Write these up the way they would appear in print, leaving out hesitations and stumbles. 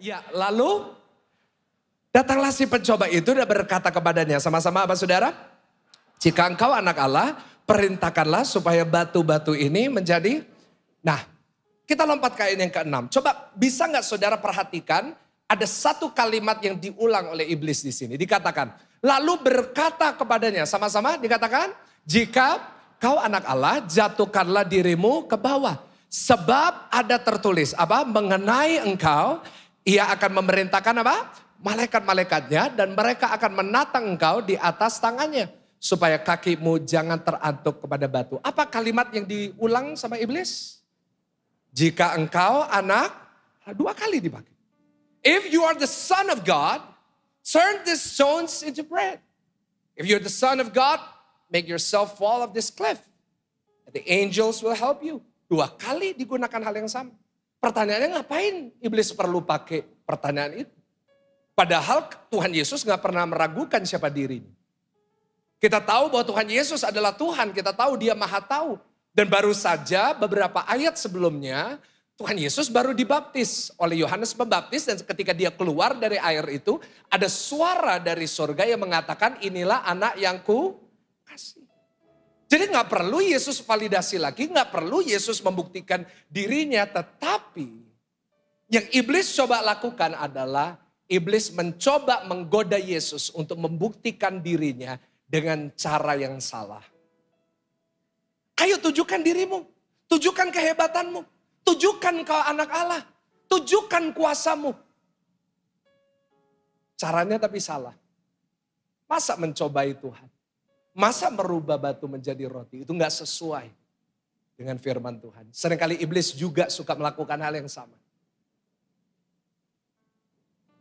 Ya, lalu datanglah si pencoba itu dan berkata kepadanya, sama-sama apa saudara? Jika engkau anak Allah, perintahkanlah supaya batu-batu ini menjadi. Nah, kita lompat ke ayat yang ke-6. Coba bisa nggak saudara perhatikan, ada satu kalimat yang diulang oleh iblis di sini. Dikatakan, lalu berkata kepadanya, sama-sama dikatakan, jika kau anak Allah, jatuhkanlah dirimu ke bawah. Sebab ada tertulis, apa? Mengenai engkau, ia akan memerintahkan apa? Malaikat-malaikatnya dan mereka akan menatang engkau di atas tangannya. Supaya kakimu jangan terantuk kepada batu. Apa kalimat yang diulang sama iblis? Jika engkau anak, dua kali dipakai. If you are the son of God, turn these stones into bread. If you're the son of God, make yourself fall of this cliff. The angels will help you. Dua kali digunakan hal yang sama. Pertanyaannya ngapain iblis perlu pakai pertanyaan itu? Padahal Tuhan Yesus gak pernah meragukan siapa dirinya. Kita tahu bahwa Tuhan Yesus adalah Tuhan, kita tahu dia maha tahu. Dan baru saja beberapa ayat sebelumnya, Tuhan Yesus baru dibaptis oleh Yohanes Pembaptis. Dan ketika dia keluar dari air itu, ada suara dari surga yang mengatakan, inilah anak yang ku kasih. Jadi gak perlu Yesus validasi lagi, gak perlu Yesus membuktikan dirinya. Tetapi yang iblis coba lakukan adalah, iblis mencoba menggoda Yesus untuk membuktikan dirinya dengan cara yang salah. Ayo tunjukkan dirimu, tunjukkan kehebatanmu, tunjukkan kau anak Allah, tunjukkan kuasamu. Caranya tapi salah. Masa mencobai Tuhan? Masa merubah batu menjadi roti? Itu gak sesuai dengan firman Tuhan. Seringkali iblis juga suka melakukan hal yang sama.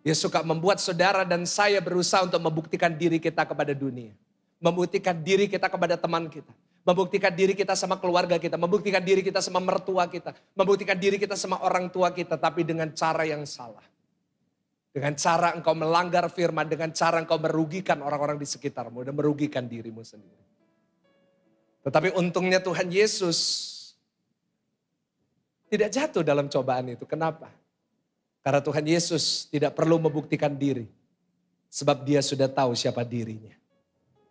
Dia suka membuat saudara dan saya berusaha untuk membuktikan diri kita kepada dunia. Membuktikan diri kita kepada teman kita. Membuktikan diri kita sama keluarga kita. Membuktikan diri kita sama mertua kita. Membuktikan diri kita sama orang tua kita. Tapi dengan cara yang salah. Dengan cara engkau melanggar firman. Dengan cara engkau merugikan orang-orang di sekitarmu. Dan merugikan dirimu sendiri. Tetapi untungnya Tuhan Yesus tidak jatuh dalam cobaan itu. Kenapa? Karena Tuhan Yesus tidak perlu membuktikan diri. Sebab dia sudah tahu siapa dirinya.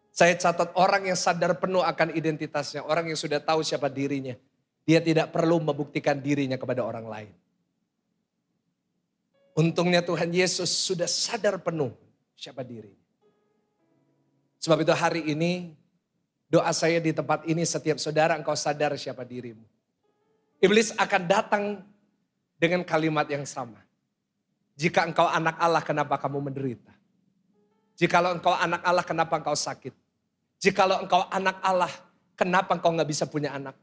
Saya catat orang yang sadar penuh akan identitasnya. Orang yang sudah tahu siapa dirinya. Dia tidak perlu membuktikan dirinya kepada orang lain. Untungnya Tuhan Yesus sudah sadar penuh siapa dirinya. Sebab itu hari ini doa saya di tempat ini setiap saudara engkau sadar siapa dirimu. Iblis akan datang dengan kalimat yang sama. Jika engkau anak Allah, kenapa kamu menderita? Jikalau engkau anak Allah, kenapa engkau sakit? Jikalau engkau anak Allah, kenapa engkau gak bisa punya anak?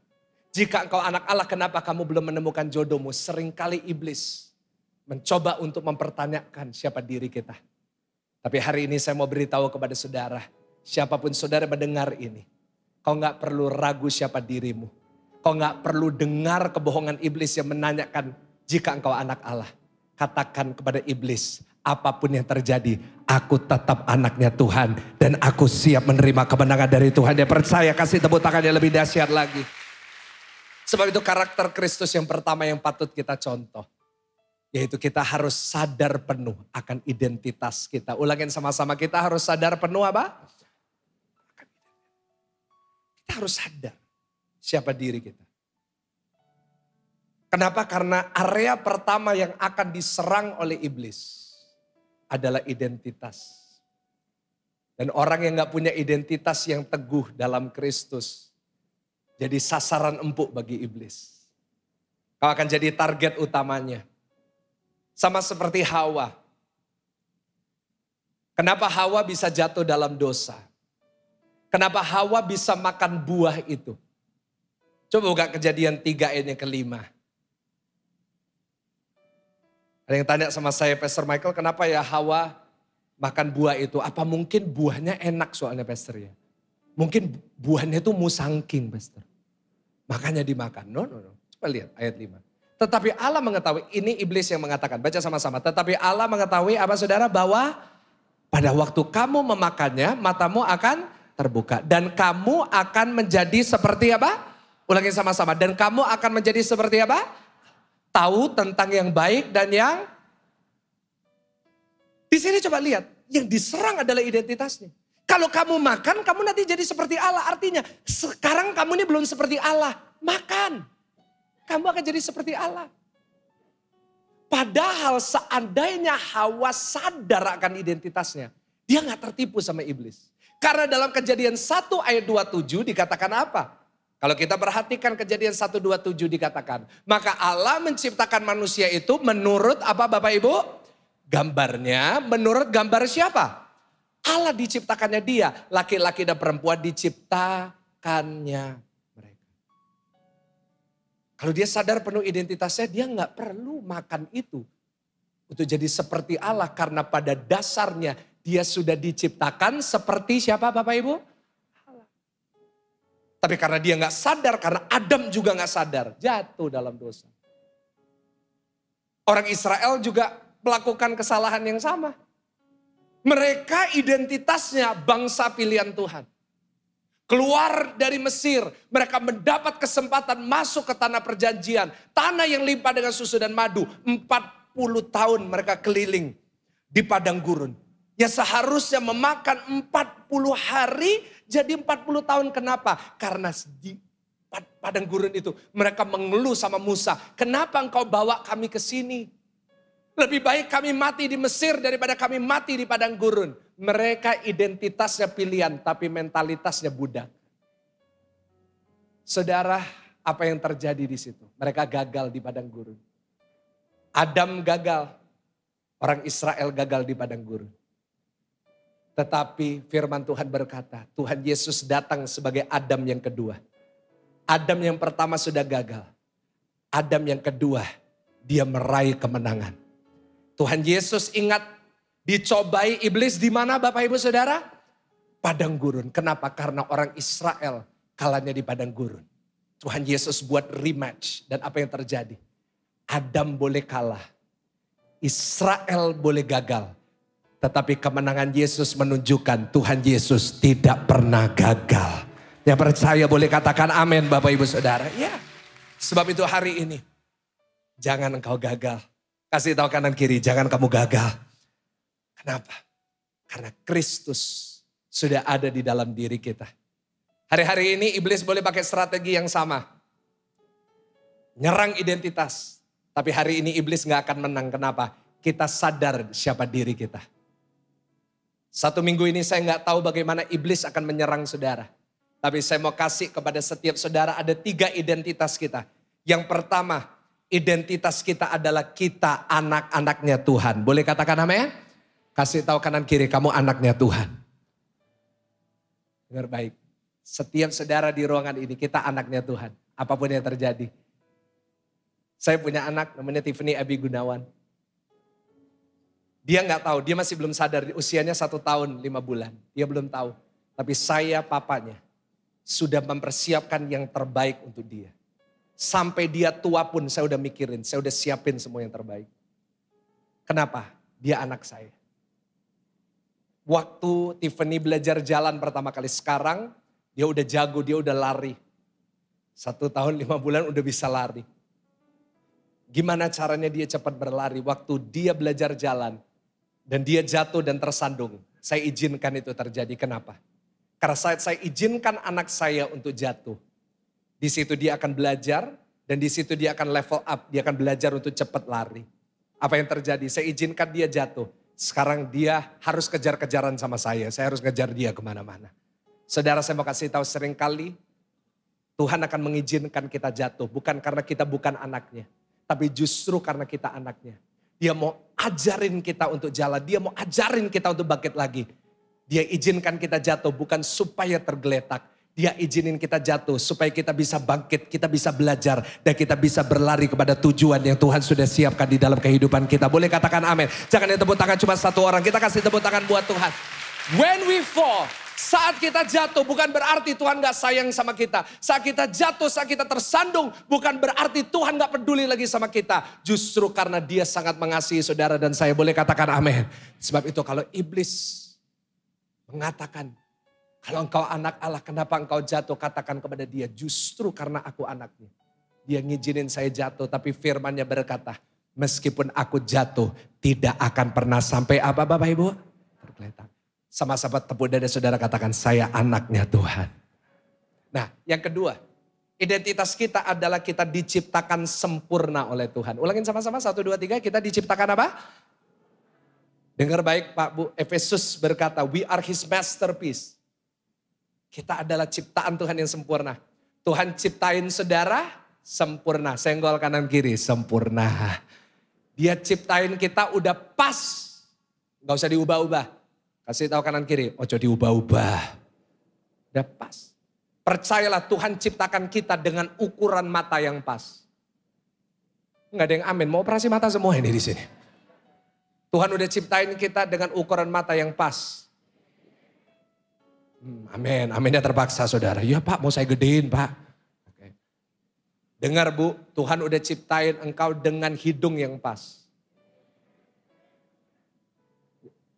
Jika engkau anak Allah, kenapa kamu belum menemukan jodohmu? Seringkali iblis mencoba untuk mempertanyakan siapa diri kita. Tapi hari ini saya mau beritahu kepada saudara, siapapun saudara mendengar ini, kau gak perlu ragu siapa dirimu. Kau gak perlu dengar kebohongan iblis yang menanyakan jika engkau anak Allah. Katakan kepada iblis, apapun yang terjadi, aku tetap anaknya Tuhan. Dan aku siap menerima kemenangan dari Tuhan. Dia percaya, kasih tepuk tangan yang lebih dahsyat lagi. Sebab itu karakter Kristus yang pertama yang patut kita contoh. Yaitu kita harus sadar penuh akan identitas kita. Ulangin sama-sama, kita harus sadar penuh apa? Kita harus sadar siapa diri kita. Kenapa? Karena area pertama yang akan diserang oleh iblis adalah identitas. Dan orang yang gak punya identitas yang teguh dalam Kristus, jadi sasaran empuk bagi iblis. Kau akan jadi target utamanya. Sama seperti Hawa. Kenapa Hawa bisa jatuh dalam dosa? Kenapa Hawa bisa makan buah itu? Coba buka Kejadian 3 ayat yang ke-5. Ada yang tanya sama saya, Pastor Michael, kenapa ya Hawa makan buah itu? Apa mungkin buahnya enak soalnya, Pastor ya? Mungkin buahnya itu musangking, Pastor. Makanya dimakan. No. Coba lihat ayat 5. Tetapi Allah mengetahui, ini iblis yang mengatakan, baca sama-sama. Tetapi Allah mengetahui apa saudara? Bahwa pada waktu kamu memakannya, matamu akan terbuka. Dan kamu akan menjadi seperti apa? Ulangi sama-sama. Dan kamu akan menjadi seperti apa? Tahu tentang yang baik dan yang Di sini coba lihat, yang diserang adalah identitasnya. Kalau kamu makan, kamu nanti jadi seperti Allah. Artinya sekarang kamu ini belum seperti Allah. Makan. Kamu akan jadi seperti Allah. Padahal seandainya Hawa sadar akan identitasnya. Dia gak tertipu sama iblis. Karena dalam Kejadian 1 ayat 27 dikatakan apa? Kalau kita perhatikan Kejadian 1:27 dikatakan. Maka Allah menciptakan manusia itu menurut apa Bapak Ibu? Gambarnya menurut gambar siapa? Allah diciptakannya dia. Laki-laki dan perempuan diciptakannya mereka. Kalau dia sadar penuh identitasnya, dia gak perlu makan itu. Untuk jadi seperti Allah. Karena pada dasarnya dia sudah diciptakan seperti siapa Bapak Ibu? Allah. Tapi karena dia gak sadar, karena Adam juga gak sadar. Jatuh dalam dosa. Orang Israel juga melakukan kesalahan yang sama. Mereka identitasnya bangsa pilihan Tuhan. Keluar dari Mesir, mereka mendapat kesempatan masuk ke tanah perjanjian. Tanah yang limpah dengan susu dan madu. 40 tahun mereka keliling di padang gurun. Yang seharusnya memakan 40 hari jadi 40 tahun. Kenapa? Karena di padang gurun itu mereka mengeluh sama Musa. Kenapa engkau bawa kami ke sini? Lebih baik kami mati di Mesir daripada kami mati di padang gurun. Mereka identitasnya pilihan tapi mentalitasnya budak. Saudara, apa yang terjadi di situ? Mereka gagal di padang gurun. Adam gagal. Orang Israel gagal di padang gurun. Tetapi firman Tuhan berkata, Tuhan Yesus datang sebagai Adam yang kedua. Adam yang pertama sudah gagal. Adam yang kedua, dia meraih kemenangan. Tuhan Yesus ingat dicobai iblis di mana Bapak Ibu Saudara? Padang gurun. Kenapa? Karena orang Israel kalahnya di padang gurun. Tuhan Yesus buat rematch. Dan apa yang terjadi? Adam boleh kalah. Israel boleh gagal. Tetapi kemenangan Yesus menunjukkan Tuhan Yesus tidak pernah gagal. Yang percaya boleh katakan amin Bapak Ibu Saudara. Ya. Sebab itu hari ini jangan engkau gagal. Kasih tahu kanan kiri, jangan kamu gagal. Kenapa? Karena Kristus sudah ada di dalam diri kita. Hari-hari ini iblis boleh pakai strategi yang sama. Nyerang identitas. Tapi hari ini iblis gak akan menang. Kenapa? Kita sadar siapa diri kita. 1 minggu ini saya gak tahu bagaimana iblis akan menyerang saudara. Tapi saya mau kasih kepada setiap saudara ada 3 identitas kita. Yang pertama, identitas kita adalah kita anak-anaknya Tuhan. Boleh katakan amin? Kasih tahu kanan kiri, kamu anaknya Tuhan. Dengar baik. Setiap saudara di ruangan ini, kita anaknya Tuhan. Apapun yang terjadi. Saya punya anak namanya Tiffany Abi Gunawan. Dia gak tahu, dia masih belum sadar. Usianya 1 tahun 5 bulan. Dia belum tahu. Tapi saya papanya sudah mempersiapkan yang terbaik untuk dia. Sampai dia tua pun saya udah mikirin, saya udah siapin semua yang terbaik. Kenapa? Dia anak saya. Waktu Tiffany belajar jalan pertama kali, sekarang dia udah jago, dia udah lari. 1 tahun 5 bulan udah bisa lari. Gimana caranya dia cepat berlari? Waktu dia belajar jalan dan dia jatuh dan tersandung. Saya izinkan itu terjadi. Kenapa? Karena saat saya izinkan anak saya untuk jatuh. Di situ dia akan belajar dan di situ dia akan level up. Dia akan belajar untuk cepat lari. Apa yang terjadi? Saya izinkan dia jatuh. Sekarang dia harus kejar-kejaran sama saya. Saya harus kejar dia kemana-mana. Saudara, saya mau kasih tahu, seringkali Tuhan akan mengizinkan kita jatuh. Bukan karena kita bukan anaknya. Tapi justru karena kita anaknya. Dia mau ajarin kita untuk jalan. Dia mau ajarin kita untuk bangkit lagi. Dia izinkan kita jatuh bukan supaya tergeletak. Dia izinin kita jatuh supaya kita bisa bangkit, kita bisa belajar. Dan kita bisa berlari kepada tujuan yang Tuhan sudah siapkan di dalam kehidupan kita. Boleh katakan amin. Jangan tepuk tangan cuma 1 orang, kita kasih tepuk tangan buat Tuhan. When we fall, saat kita jatuh bukan berarti Tuhan gak sayang sama kita. Saat kita jatuh, saat kita tersandung bukan berarti Tuhan gak peduli lagi sama kita. Justru karena dia sangat mengasihi saudara dan saya. Boleh katakan amin. Sebab itu kalau iblis mengatakan, kalau engkau anak Allah, kenapa engkau jatuh? Katakan kepada dia, justru karena aku anaknya. Dia ngizinin saya jatuh, tapi firman-Nya berkata, Meskipun aku jatuh, tidak akan pernah sampai apa Bapak Ibu? Tergeletak. Sama-sama tepuk dada saudara katakan, saya anaknya Tuhan. Nah yang kedua, identitas kita adalah kita diciptakan sempurna oleh Tuhan. Ulangin sama-sama, 1, 2, 3, kita diciptakan apa? Dengar baik Pak Bu, Efesus berkata, we are his masterpiece. Kita adalah ciptaan Tuhan yang sempurna. Tuhan ciptain saudara, sempurna. Senggol kanan kiri, sempurna. Dia ciptain kita udah pas. Gak usah diubah-ubah. Kasih tahu kanan kiri, ojo diubah-ubah. Udah pas. Percayalah Tuhan ciptakan kita dengan ukuran mata yang pas. Enggak ada yang amin, mau operasi mata semua ini di sini. Tuhan udah ciptain kita dengan ukuran mata yang pas. Amin, aminnya terpaksa saudara. Ya Pak, mau saya gedein Pak. Oke. Dengar Bu, Tuhan udah ciptain engkau dengan hidung yang pas.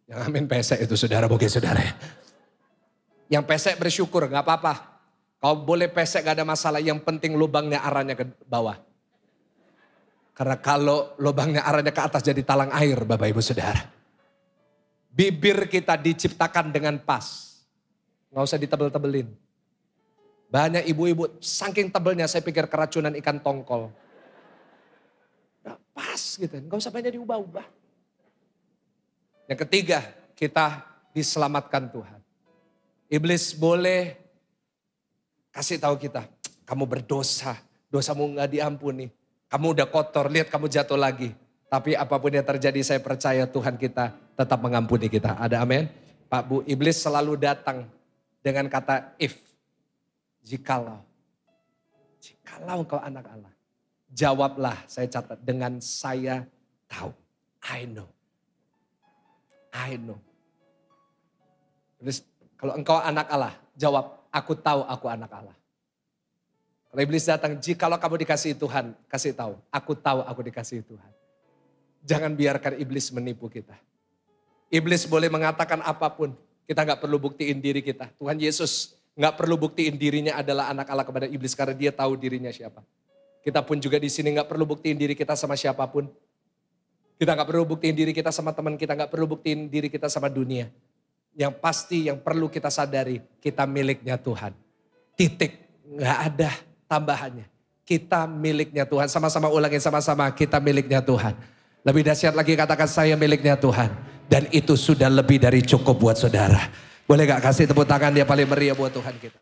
Yang amin pesek itu saudara, bukan saudara ya. Yang pesek bersyukur, gak apa-apa. Kau boleh pesek gak ada masalah, yang penting lubangnya arahnya ke bawah. Karena kalau lubangnya arahnya ke atas jadi talang air Bapak Ibu Saudara. Bibir kita diciptakan dengan pas. Gak usah ditebel-tebelin. Banyak ibu-ibu saking tebelnya saya pikir keracunan ikan tongkol. Nah, pas gitu, gak usah banyak diubah-ubah. Yang ketiga, kita diselamatkan Tuhan. Iblis boleh kasih tahu kita, kamu berdosa, dosamu gak diampuni. Kamu udah kotor, lihat kamu jatuh lagi. Tapi apapun yang terjadi saya percaya Tuhan kita tetap mengampuni kita. Ada amin? Pak Bu, iblis selalu datang dengan kata if. Jikalau engkau anak Allah. Jawablah, saya catat, dengan saya tahu. I know. Iblis, kalau engkau anak Allah, jawab, aku tahu aku anak Allah. Kalau iblis datang, jikalau kamu dikasihi Tuhan, kasih tahu, aku tahu aku dikasihi Tuhan. Jangan biarkan iblis menipu kita. Iblis boleh mengatakan apapun, kita gak perlu buktiin diri kita. Tuhan Yesus gak perlu buktiin dirinya adalah anak Allah kepada iblis karena dia tahu dirinya siapa. Kita pun juga di sini gak perlu buktiin diri kita sama siapapun. Kita gak perlu buktiin diri kita sama teman kita, gak perlu buktiin diri kita sama dunia. Yang pasti yang perlu kita sadari, kita miliknya Tuhan. Titik, gak ada tambahannya. Kita miliknya Tuhan. Sama-sama ulangin sama-sama, kita miliknya Tuhan. Lebih dahsyat lagi katakan saya miliknya Tuhan. Dan itu sudah lebih dari cukup buat saudara. Boleh gak kasih tepuk tangan dia paling meriah buat Tuhan kita.